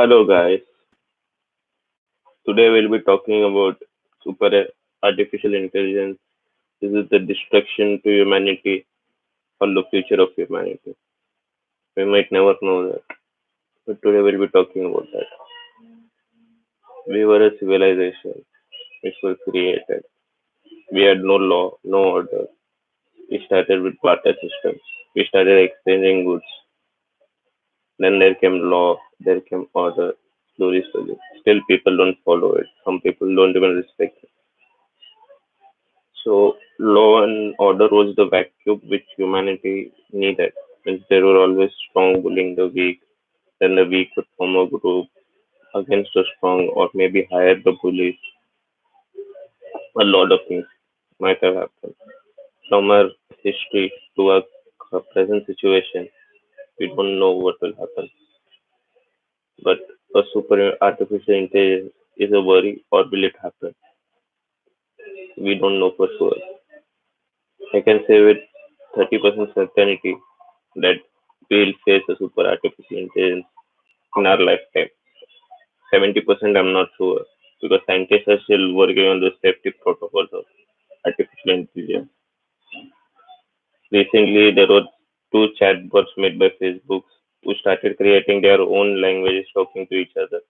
Hello guys, today we'll be talking about super artificial intelligence. Is it the destruction to humanity or the future of humanity? We might never know that, but today we'll be talking about that. We were a civilization which was created. We had no law, no order. We started with barter systems. We started exchanging goods. Then there came law, there came order, slowly, slowly. Still people don't follow it. Some people don't even respect it. So law and order was the vacuum which humanity needed. Means there were always strong bullying the weak, then the weak would form a group against the strong, or maybe hire the bullies. A lot of things might have happened. From our history to our present situation, we don't know what will happen. But a super artificial intelligence is a worry, or will it happen? We don't know for sure. I can say with 30% certainty that we'll face a super artificial intelligence in our lifetime. 70% I'm not sure because scientists are still working on the safety protocols of artificial intelligence. Recently, there were two chatbots made by Facebook who started creating their own languages talking to each other.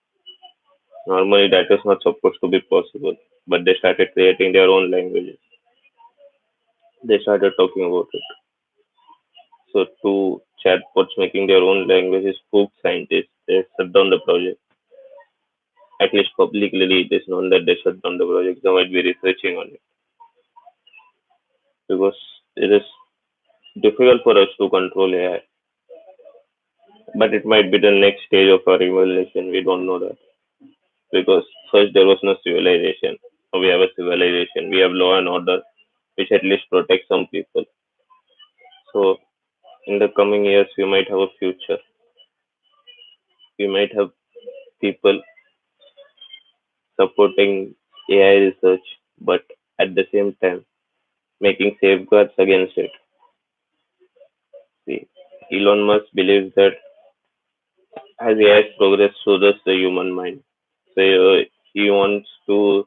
Normally, that is not supposed to be possible, but they started creating their own languages. They started talking about it. So, two chatbots making their own languages spooked scientists. They shut down the project. At least publicly, it is known that they shut down the project. They might be researching on it because it is difficult for us to control AI. But it might be the next stage of our evolution. We don't know that because first there was no civilization. Now we have a civilization. We have law and order, which at least protect some people. So in the coming years, we might have a future. We might have people supporting AI research, but at the same time making safeguards against it. See, Elon Musk believes that as AI progress, so does the human mind. So he wants to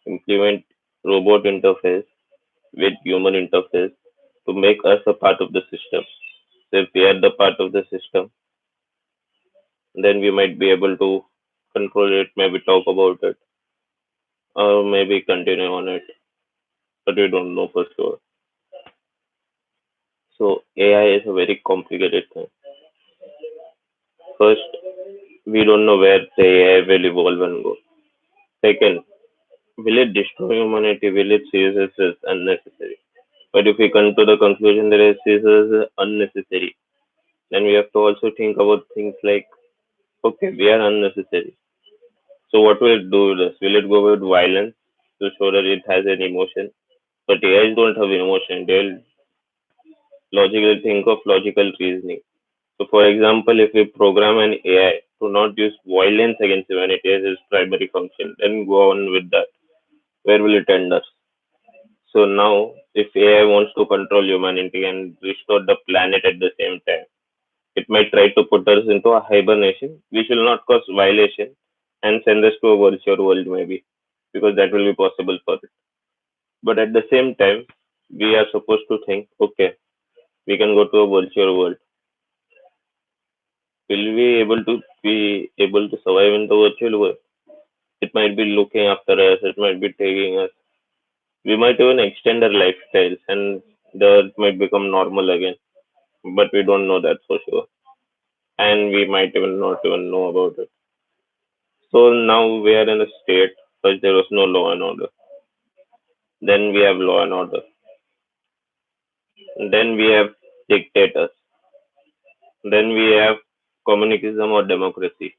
implement robot interface with human interface to make us a part of the system. So if we are the part of the system, then we might be able to control it, maybe talk about it, or maybe continue on it, but we don't know for sure. So AI is a very complicated thing. First, we don't know where the AI will evolve and go. Second, will it destroy humanity? Will it see us as unnecessary? But if we come to the conclusion that it sees us as unnecessary, then we have to also think about things like, okay, we are unnecessary. So what will it do with us? Will it go with violence to show that it has an emotion? But AIs don't have emotion. They'll logically think of logical reasoning. So for example, if we program an AI to not use violence against humanity as its primary function, then go on with that. Where will it end us? So now, if AI wants to control humanity and restore the planet at the same time, it might try to put us into a hibernation, which will not cause violation and send us to a virtual world, maybe, because that will be possible for it. But at the same time, we are supposed to think, okay, we can go to a virtual world. Will we able to be able to survive in the virtual world? It might be looking after us. It might be taking us. We might even extend our lifestyles, and the earth might become normal again. But we don't know that for sure, and we might even not even know about it. So now we are in a state where there was no law and order. Then we have law and order. Then we have dictators. Then we have communism or democracy.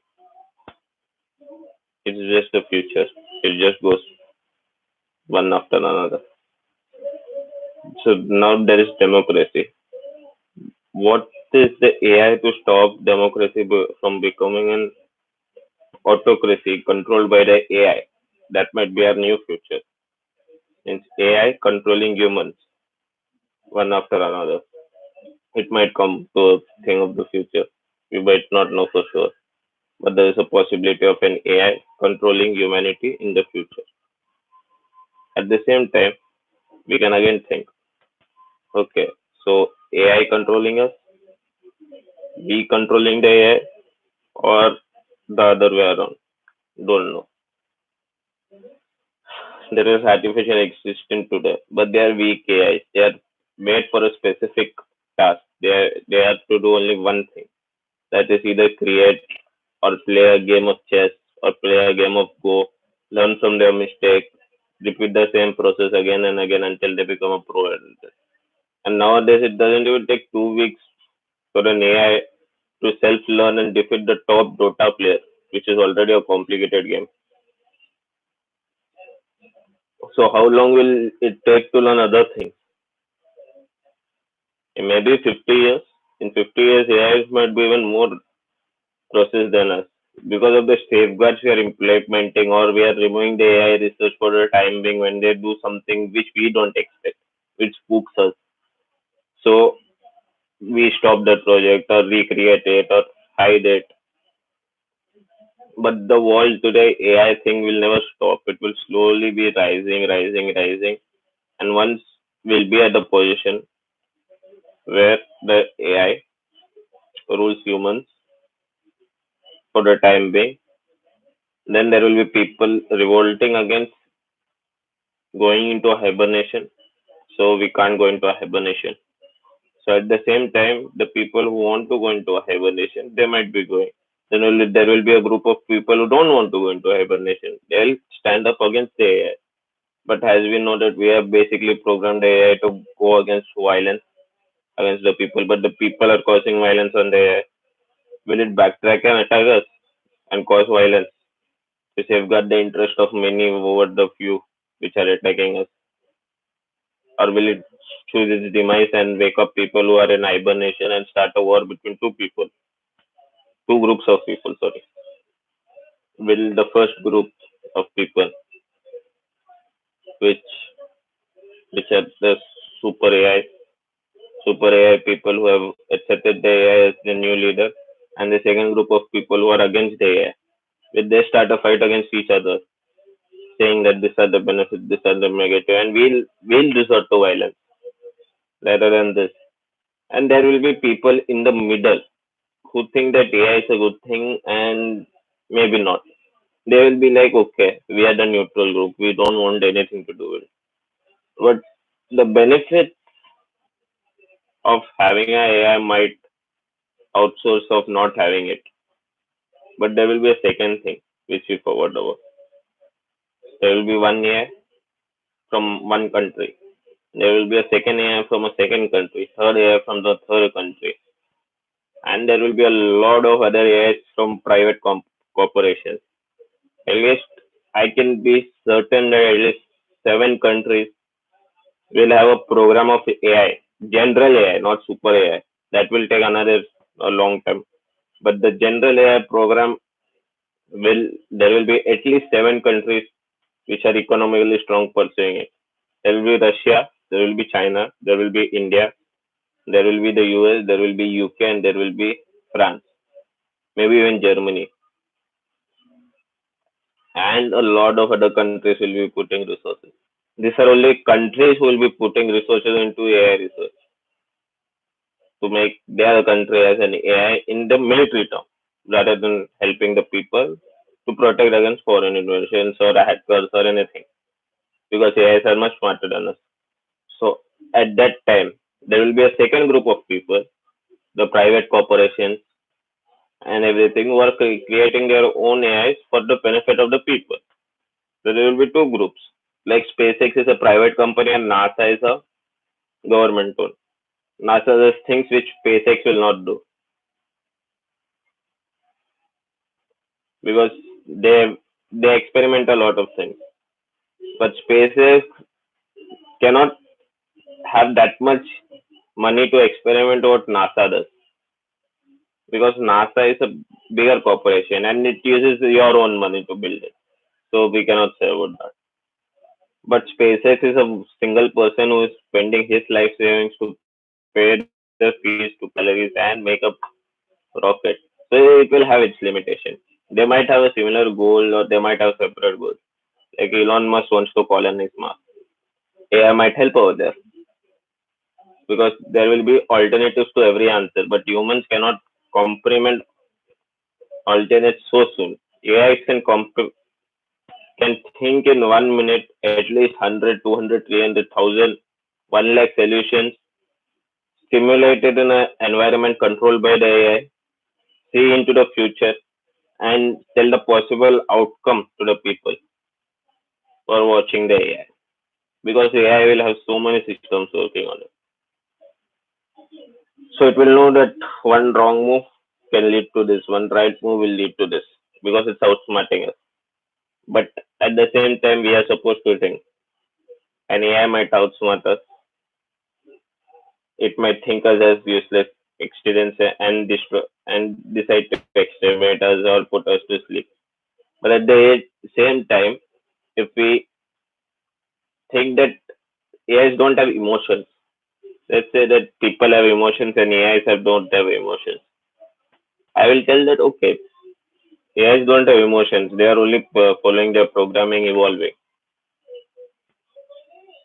It's just the future. It just goes one after another. So now there is democracy. What is the AI to stop democracy from becoming an autocracy controlled by the AI? That might be our new future. It's AI controlling humans one after another. It might come to a thing of the future. We might not know for sure. but there is a possibility of an AI controlling humanity in the future. At the same time, we can again think, okay, so AI controlling us, we controlling the AI, or the other way around? Don't know. There is artificial existence today, but they are weak AIs. They are made for a specific task. They have to do only one thing. That is either create or play a game of chess or play a game of Go, learn from their mistake, repeat the same process again and again until they become a pro at it. And nowadays, it doesn't even take 2 weeks for an AI to self-learn and defeat the top Dota player, which is already a complicated game. So how long will it take to learn other things? In maybe 50 years. In 50 years, AI might be even more processed than us. Because of the safeguards we are implementing, or we are removing the AI research for the time being when they do something which we don't expect, which spooks us. So we stop the project or recreate it or hide it. But the world today, AI thing will never stop. It will slowly be rising, rising, rising. And once we'll be at the position where the AI rules humans for the time being, then there will be people revolting against going into a hibernation. So we can't go into a hibernation. So at the same time, the people who want to go into a hibernation, they might be going. Then there will be a group of people who don't want to go into hibernation. They'll stand up against the AI. But as we know that we have basically programmed the AI to go against violence against the people, but the people are causing violence on the AI. Will it backtrack and attack us and cause violence to safeguard the interest of many over the few which are attacking us? Or will it choose its demise and wake up people who are in hibernation and start a war between two groups of people? Sorry. Will the first group of people, which are the super AI, people who have accepted the AI as the new leader, and the second group of people who are against the AI, will they start a fight against each other, saying that these are the benefits, these are the negative, and we'll resort to violence rather than this. And there will be people in the middle who think that AI is a good thing and maybe not. They will be like, okay, we are the neutral group. We don't want anything to do with it. But the benefit of having an AI might outsource of not having it. But there will be a second thing which we forward over. There will be one AI from one country. There will be a second AI from a second country, third AI from the third country, and there will be a lot of other AIs from private corporations. At least I can be certain that at least 7 countries will have a program of AI, general AI, not super AI. That will take another a long time. But the general AI program will there will be at least 7 countries which are economically strong pursuing it. There will be Russia, there will be China, there will be India, there will be the US, there will be UK, and there will be France, maybe even Germany, and a lot of other countries will be putting resources. These are only countries who will be putting resources into AI research to make their country as an AI in the military term, rather than helping the people to protect against foreign invasions or hackers or anything, because AIs are much smarter than us. So at that time, there will be a second group of people, the private corporations and everything, who are creating their own AIs for the benefit of the people. So there will be two groups. Like SpaceX is a private company and NASA is a government one. NASA does things which SpaceX will not do because they experiment a lot of things. But SpaceX cannot have that much money to experiment what NASA does because NASA is a bigger corporation and it uses your own money to build it. So we cannot say about that. But SpaceX is a single person who is spending his life savings to pay the fees to calories and make a rocket. So it will have its limitation. They might have a similar goal or they might have separate goals. Like Elon Musk wants to colonize Mars. AI might help over there because there will be alternatives to every answer, but humans cannot comprehend alternates so soon. AI can think in 1 minute at least 100, 200, 300,000, 1 lakh solutions simulated in an environment controlled by the AI, see into the future, and tell the possible outcome to the people who are watching the AI. Because AI will have so many systems working on it. So it will know that one wrong move can lead to this, one right move will lead to this, because it's outsmarting us. But at the same time, we are supposed to think an AI might outsmart us. It might think us as useless experience and decide to exterminate us or put us to sleep. But at the same time, if we think that AIs don't have emotions, let's say that people have emotions and don't have emotions. I will tell that okay, AIs don't have emotions. They are only following their programming, evolving.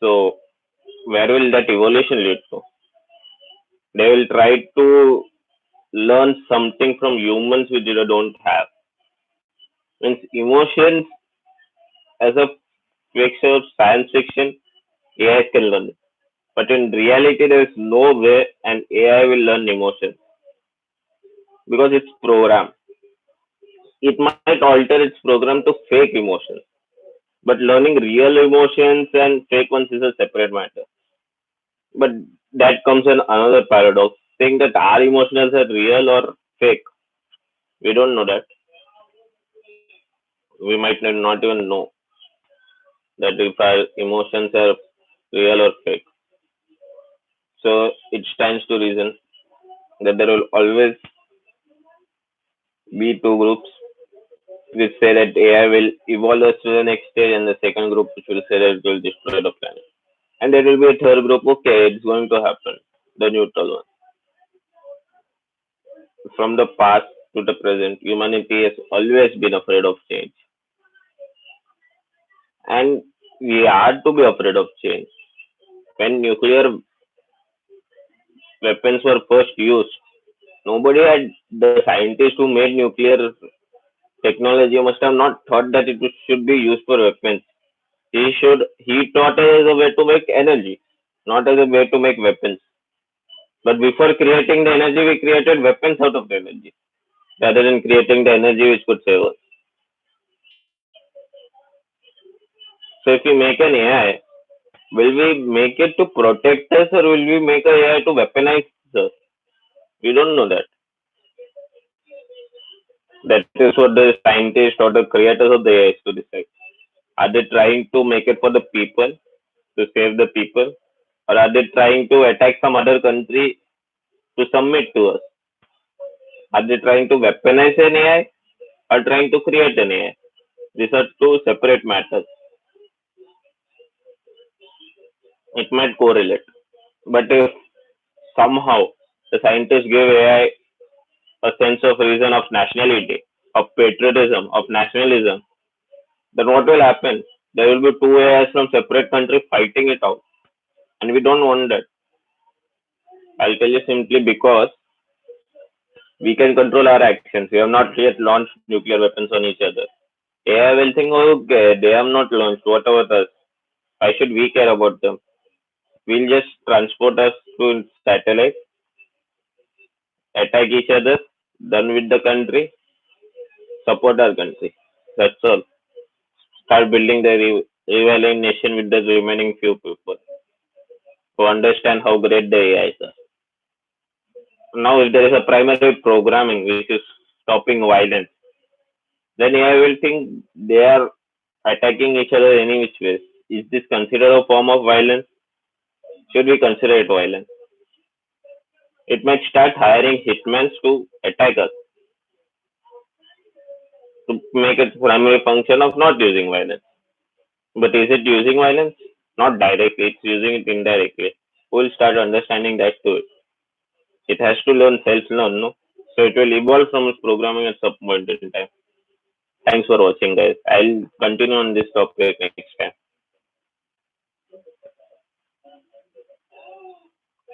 So where will that evolution lead to? They will try to learn something from humans which they don't have. Means emotions as a fiction of science fiction, AI can learn it. But in reality, there is no way an AI will learn emotions because it's programmed. It might alter its program to fake emotions, but learning real emotions and fake ones is a separate matter. But that comes in another paradox, saying that our emotions are real or fake. We don't know that. We might not even know that if our emotions are real or fake. So it stands to reason that there will always be two groups which say that AI will evolve us to the next stage, and the second group which will say that it will destroy the planet. And there will be a third group, okay, it's going to happen, the neutral one. From the past to the present, humanity has always been afraid of change. And we are to be afraid of change. When nuclear weapons were first used, nobody had the scientists who made nuclear technology must have not thought that it should be used for weapons. He taught it as a way to make energy, not as a way to make weapons. But before creating the energy, we created weapons out of the energy, rather than creating the energy which could save us. So if we make an AI, will we make it to protect us or will we make an AI to weaponize us? We don't know that. That is what the scientists or the creators of the AI is to decide. Are they trying to make it for the people, to save the people, or are they trying to attack some other country to submit to us? Are they trying to weaponize an AI or trying to create an AI? These are two separate matters. It might correlate. But if somehow the scientists give AI a sense of reason of nationality, of patriotism, of nationalism, then what will happen? There will be two AIs from separate countries fighting it out. And we don't want that. I'll tell you simply because we can control our actions. We have not yet launched nuclear weapons on each other. AI will think, oh, okay, they have not launched. What about us? Why should we care about them? We'll just transport us to satellite, attack each other, done with the country, support our country. That's all. Start building the rivaling nation with the remaining few people who understand how great the AI is. Now, if there is a primary programming which is stopping violence, then AI will think they are attacking each other any which way. Is this considered a form of violence? Should we consider it violence? It might start hiring hitmen to attack us to make its primary function of not using violence. But is it using violence? Not directly, it's using it indirectly. We'll start understanding that too. It has to learn self learn, no? So it will evolve from its programming at some point in time. Thanks for watching, guys. I'll continue on this topic next time.